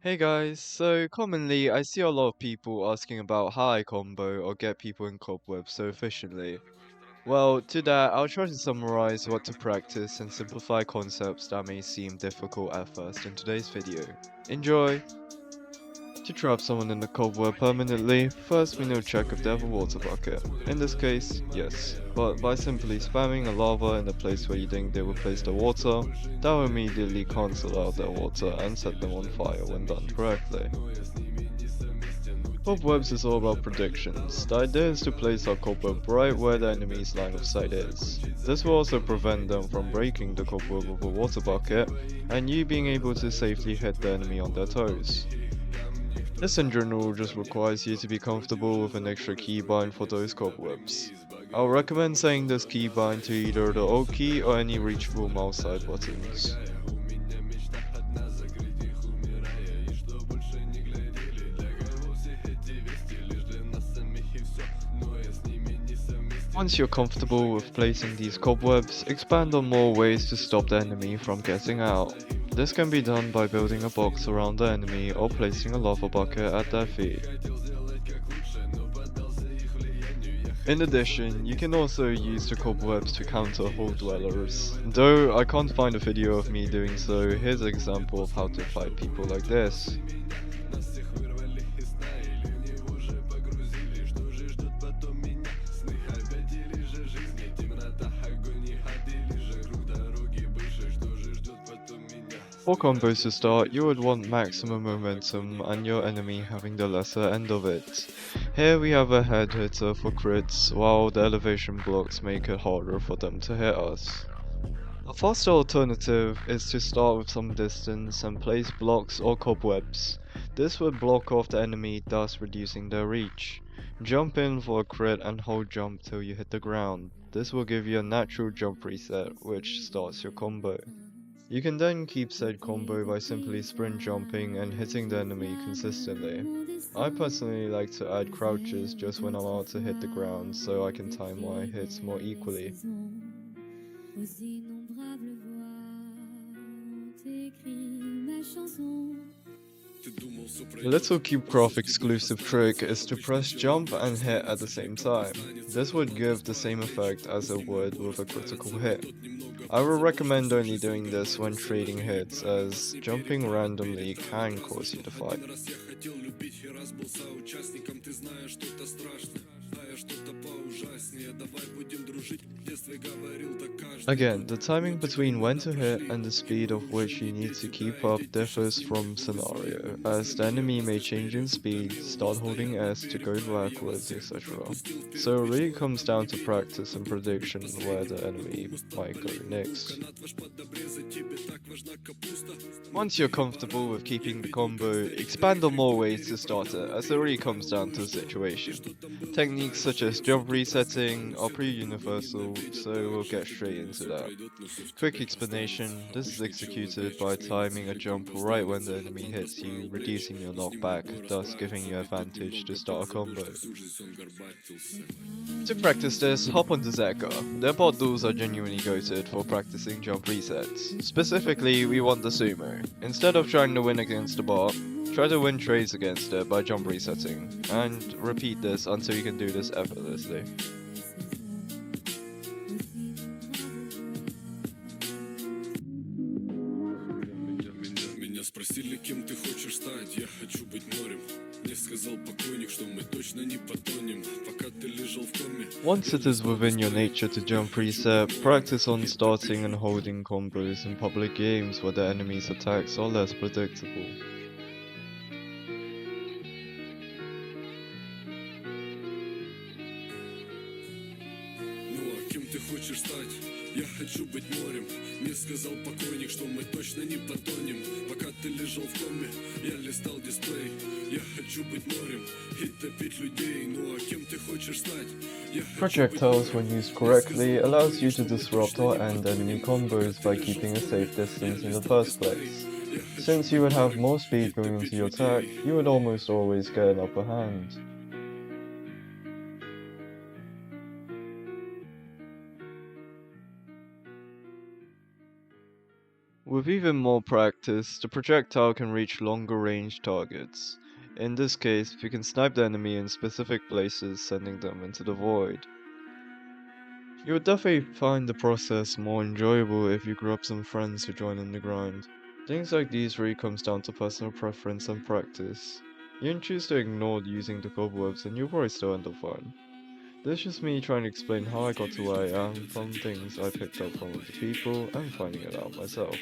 Hey guys, so commonly I see a lot of people asking about how I combo or get people in cobwebs so efficiently. Well, to that, I'll try to summarize what to practice and simplify concepts that may seem difficult at first in today's video. Enjoy! To trap someone in the cobweb permanently, first we need to check if they have a water bucket. In this case, yes, but by simply spamming a lava in the place where you think they will place the water, that will immediately cancel out their water and set them on fire when done correctly. Cobwebs is all about predictions. The idea is to place our cobweb right where the enemy's line of sight is. This will also prevent them from breaking the cobweb with a water bucket, and you being able to safely hit the enemy on their toes. This in general just requires you to be comfortable with an extra keybind for those cobwebs. I'll recommend setting this keybind to either the Alt key or any reachable mouse side buttons. Once you're comfortable with placing these cobwebs, expand on more ways to stop the enemy from getting out. This can be done by building a box around the enemy or placing a lava bucket at their feet. In addition, you can also use the cobwebs to counter hole dwellers. Though I can't find a video of me doing so, here's an example of how to fight people like this. For combos to start, you would want maximum momentum and your enemy having the lesser end of it. Here we have a head hitter for crits, while the elevation blocks make it harder for them to hit us. A faster alternative is to start with some distance and place blocks or cobwebs. This would block off the enemy, thus reducing their reach. Jump in for a crit and hold jump till you hit the ground. This will give you a natural jump reset, which starts your combo. You can then keep said combo by simply sprint jumping and hitting the enemy consistently. I personally like to add crouches just when I'm about to hit the ground so I can time my hits more equally. A little CubeCraft exclusive trick is to press jump and hit at the same time. This would give the same effect as it would with a critical hit. I will recommend only doing this when trading hits, as jumping randomly can cause you to fight. Again, the timing between when to hit and the speed of which you need to keep up differs from scenario, as the enemy may change in speed, start holding S to go backwards, etc. So it really comes down to practice and prediction where the enemy might go next. Once you're comfortable with keeping the combo, expand on more ways to start it, as it really comes down to the situation. Techniques such as jump resetting are pretty universal, so we'll get straight into that. Quick explanation, this is executed by timing a jump right when the enemy hits you, reducing your knockback, thus giving you advantage to start a combo. To practice this, hop onto Zeqa. Their bot duels are genuinely goated for practicing jump resets. Specifically, we want the sumo. Instead of trying to win against the bot, try to win trades against it by jump resetting, and repeat this until you can do this effortlessly. Спросили, кем ты хочешь стать, я хочу быть морем. Мне сказал покойник, что мы точно не потонем, пока ты лежал в коме. Once it is within your nature to jump reset, practice on starting and holding combos in public games where the enemy's attacks are less predictable. Ну а кем ты хочешь стать? Я хочу быть морем. Мне сказал покойник, что мы точно не потонем, пока ты лежал в коме. Я листал дисплей. Я хочу быть морем и топить людей. Ну а кем ты хочешь стать? Projectiles, when used correctly, allows you to disrupt or end enemy combos by keeping a safe distance in the first place. Since you would have more speed going into your attack, you would almost always get an upper hand. With even more practice, the projectile can reach longer range targets. In this case, you can snipe the enemy in specific places, sending them into the void. You would definitely find the process more enjoyable if you grew up some friends who join in the grind. Things like these really comes down to personal preference and practice. You can choose to ignore using the cobwebs and you'll probably still end up fine. This is just me trying to explain how I got to where I am from things I picked up from other people and finding it out myself.